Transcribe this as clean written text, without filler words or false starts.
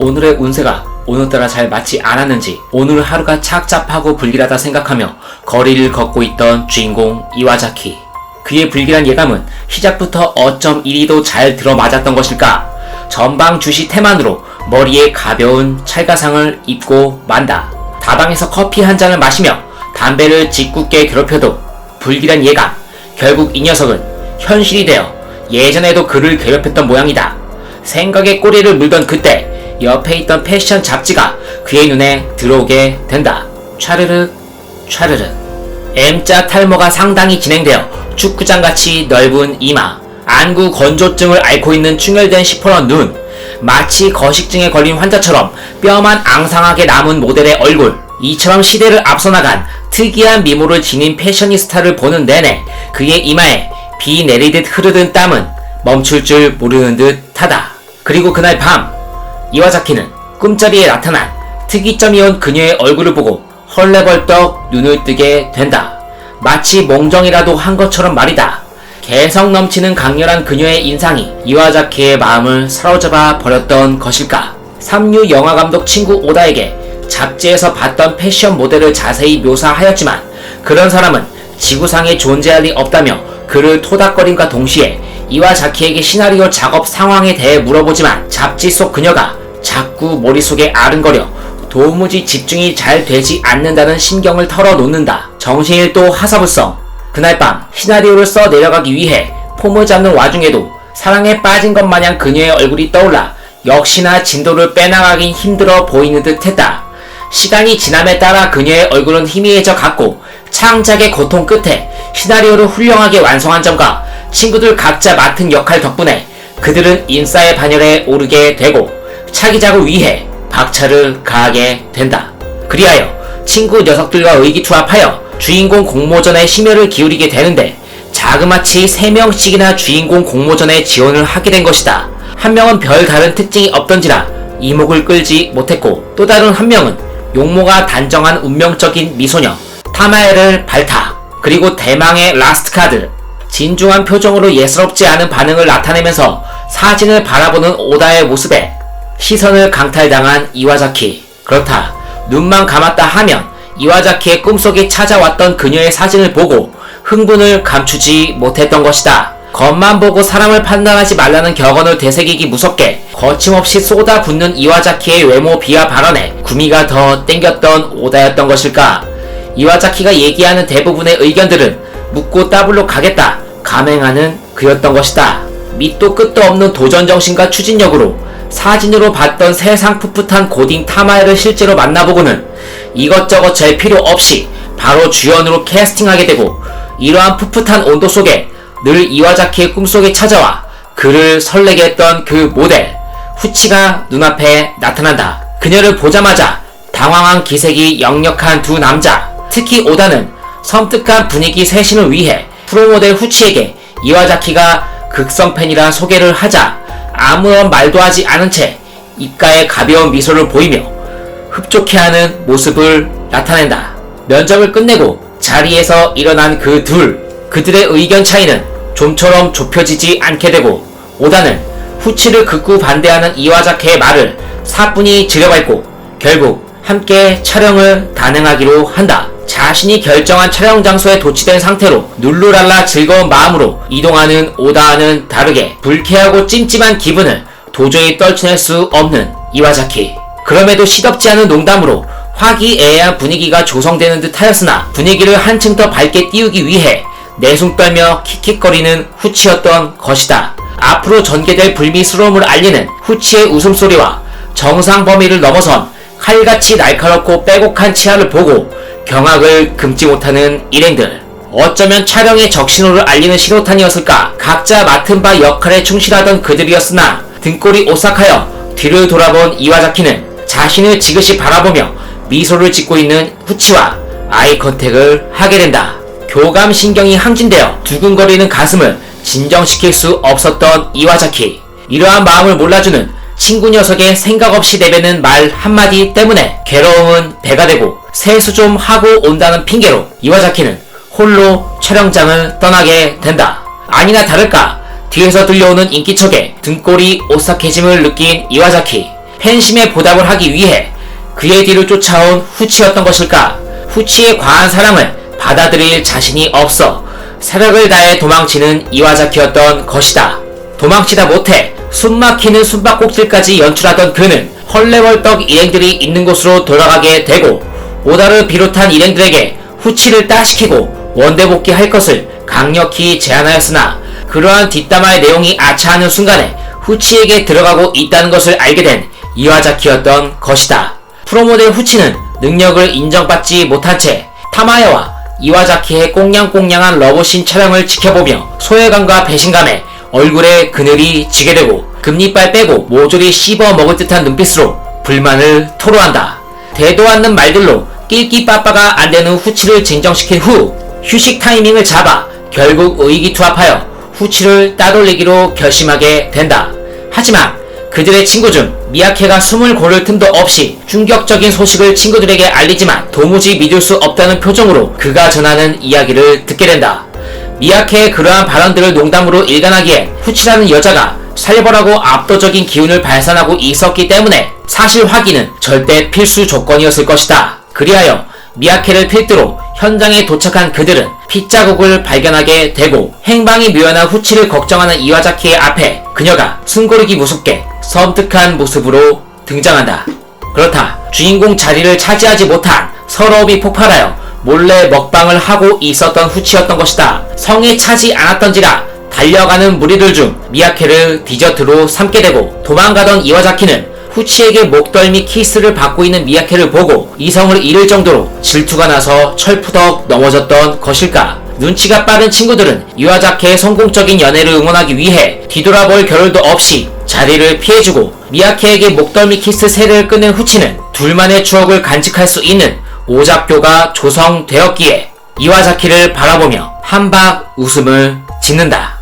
오늘의 운세가 오늘따라 잘 맞지 않았는지 오늘 하루가 착잡하고 불길하다 생각하며 거리를 걷고 있던 주인공 이와자키. 그의 불길한 예감은 시작부터 어쩜 이리도 잘 들어맞았던 것일까. 전방 주시 태만으로 머리에 가벼운 찰가상을 입고 만다. 다방에서 커피 한 잔을 마시며 담배를 짓궂게 괴롭혀도 불길한 예감. 결국 이 녀석은 현실이 되어 예전에도 그를 괴롭혔던 모양이다. 생각에 꼬리를 물던 그때 옆에 있던 패션 잡지가 그의 눈에 들어오게 된다. 촤르륵 촤르륵. M자 탈모가 상당히 진행되어 축구장같이 넓은 이마, 안구 건조증을 앓고 있는 충혈된 시퍼런 눈, 마치 거식증에 걸린 환자처럼 뼈만 앙상하게 남은 모델의 얼굴, 이처럼 시대를 앞서 나간 특이한 미모를 지닌 패셔니스타를 보는 내내 그의 이마에 비 내리듯 흐르던 땀은 멈출 줄 모르는 듯하다. 그리고 그날 밤 이와자키는 꿈자리에 나타난 특이점이온 그녀의 얼굴을 보고 헐레벌떡 눈을 뜨게 된다. 마치 몽정이라도 한 것처럼 말이다. 개성 넘치는 강렬한 그녀의 인상이 이와자키의 마음을 사로잡아 버렸던 것일까. 삼류 영화감독 친구 오다에게 잡지에서 봤던 패션 모델을 자세히 묘사하였지만 그런 사람은 지구상에 존재할 리 없다며 그를 토닥거림과 동시에 이와자키에게 시나리오 작업 상황에 대해 물어보지만 잡지 속 그녀가 자꾸 머릿속에 아른거려 도무지 집중이 잘 되지 않는다는 신경을 털어놓는다. 정신일도 하사불성. 그날 밤 시나리오를 써 내려가기 위해 폼을 잡는 와중에도 사랑에 빠진 것 마냥 그녀의 얼굴이 떠올라 역시나 진도를 빼나가긴 힘들어 보이는 듯 했다. 시간이 지남에 따라 그녀의 얼굴은 희미해져 갔고 창작의 고통 끝에 시나리오를 훌륭하게 완성한 점과 친구들 각자 맡은 역할 덕분에 그들은 인싸의 반열에 오르게 되고 차기작을 위해 박차를 가하게 된다. 그리하여 친구 녀석들과 의기투합하여 주인공 공모전에 심혈을 기울이게 되는데 자그마치 3명씩이나 주인공 공모전에 지원을 하게 된 것이다. 한 명은 별 다른 특징이 없던지라 이목을 끌지 못했고 또 다른 한 명은 용모가 단정한 운명적인 미소녀 타마에를 발탁. 그리고 대망의 라스트 카드. 진중한 표정으로 예스럽지 않은 반응을 나타내면서 사진을 바라보는 오다의 모습에 시선을 강탈당한 이와자키. 그렇다. 눈만 감았다 하면 이와자키의 꿈속에 찾아왔던 그녀의 사진을 보고 흥분을 감추지 못했던 것이다. 겉만 보고 사람을 판단하지 말라는 격언을 되새기기 무섭게 거침없이 쏟아붓는 이와자키의 외모 비하 발언에 구미가 더 땡겼던 오다였던 것일까. 이와자키가 얘기하는 대부분의 의견들은 묻고 따블로 가겠다 감행하는 그였던 것이다. 밑도 끝도 없는 도전정신과 추진력으로 사진으로 봤던 세상 풋풋한 고딩 타마에를 실제로 만나보고는 이것저것 잴 필요 없이 바로 주연으로 캐스팅하게 되고 이러한 풋풋한 온도 속에 늘 이와자키의 꿈속에 찾아와 그를 설레게 했던 그 모델 후치가 눈앞에 나타난다. 그녀를 보자마자 당황한 기색이 역력한 두 남자. 특히 오다는 섬뜩한 분위기 쇄신을 위해 프로모델 후치에게 이와자키가 극성 팬이라 소개를 하자 아무런 말도 하지 않은 채 입가에 가벼운 미소를 보이며 흡족해하는 모습을 나타낸다. 면접을 끝내고 자리에서 일어난 그 둘. 그들의 의견 차이는 좀처럼 좁혀지지 않게 되고 오다는 후치를 극구 반대하는 이와자키의 말을 사뿐히 들여밟고 결국 함께 촬영을 단행하기로 한다. 자신이 결정한 촬영 장소에 도취된 상태로 룰루랄라 즐거운 마음으로 이동하는 오다와는 다르게 불쾌하고 찜찜한 기분을 도저히 떨쳐낼 수 없는 이와자키. 그럼에도 시덥지 않은 농담으로 화기애애한 분위기가 조성되는 듯 하였으나 분위기를 한층 더 밝게 띄우기 위해 내숭 떨며 킥킥거리는 후치였던 것이다. 앞으로 전개될 불미스러움을 알리는 후치의 웃음소리와 정상 범위를 넘어선 칼같이 날카롭고 빼곡한 치아를 보고 경악을 금치 못하는 일행들. 어쩌면 촬영의 적신호를 알리는 신호탄이었을까. 각자 맡은 바 역할에 충실하던 그들이었으나 등골이 오싹하여 뒤를 돌아본 이와자키는 자신을 지그시 바라보며 미소를 짓고 있는 후치와 아이 컨택을 하게 된다. 교감신경이 항진되어 두근거리는 가슴을 진정시킬 수 없었던 이와자키. 이러한 마음을 몰라주는 친구 녀석의 생각 없이 내뱉는 말 한마디 때문에 괴로움은 배가 되고 세수 좀 하고 온다는 핑계로 이와자키는 홀로 촬영장을 떠나게 된다. 아니나 다를까 뒤에서 들려오는 인기척에 등골이 오싹해짐을 느낀 이와자키. 팬심에 보답을 하기 위해 그의 뒤를 쫓아온 후치였던 것일까? 후치의 과한 사랑을 받아들일 자신이 없어 사력을 다해 도망치는 이와자키였던 것이다. 도망치다 못해 숨막히는 숨바꼭질까지 연출하던 그는 헐레벌떡 일행들이 있는 곳으로 돌아가게 되고 오다를 비롯한 일행들에게 후치를 따시키고 원대복귀 할 것을 강력히 제안하였으나 그러한 뒷담화의 내용이 아차하는 순간에 후치에게 들어가고 있다는 것을 알게 된 이와자키였던 것이다. 프로모델 후치는 능력을 인정받지 못한 채 타마야와 이와자키의 꽁냥꽁냥한 러브씬 촬영을 지켜보며 소외감과 배신감에 얼굴에 그늘이 지게 되고 금리빨 빼고 모조리 씹어 먹을 듯한 눈빛으로 불만을 토로한다. 대도 않는 말들로 낄끼빠빠가 안되는 후치를 진정시킨 후 휴식 타이밍을 잡아 결국 의기투합하여 후치를 따돌리기로 결심하게 된다. 하지만 그들의 친구 중 미야케가 숨을 고를 틈도 없이 충격적인 소식을 친구들에게 알리지만 도무지 믿을 수 없다는 표정으로 그가 전하는 이야기를 듣게 된다. 미야케의 그러한 발언들을 농담으로 일관하기에 후치라는 여자가 살벌하고 압도적인 기운을 발산하고 있었기 때문에 사실 확인은 절대 필수 조건이었을 것이다. 그리하여 미야케를 필두로 현장에 도착한 그들은 핏자국을 발견하게 되고 행방이 묘연한 후치를 걱정하는 이와자키의 앞에 그녀가 숨고르기 무섭게 섬뜩한 모습으로 등장한다. 그렇다. 주인공 자리를 차지하지 못한 서러움이 폭발하여 몰래 먹방을 하고 있었던 후치였던 것이다. 성에 차지 않았던지라 달려가는 무리들 중 미야케를 디저트로 삼게 되고 도망가던 이와자키는 후치에게 목덜미 키스를 받고 있는 미야케를 보고 이성을 잃을 정도로 질투가 나서 철푸덕 넘어졌던 것일까? 눈치가 빠른 친구들은 이와자키의 성공적인 연애를 응원하기 위해 뒤돌아볼 겨를도 없이 자리를 피해주고 미야케에게 목덜미 키스 세례를 끊은 후치는 둘만의 추억을 간직할 수 있는 오잡교가 조성되었기에 이와자키를 바라보며 한박 웃음을 짓는다.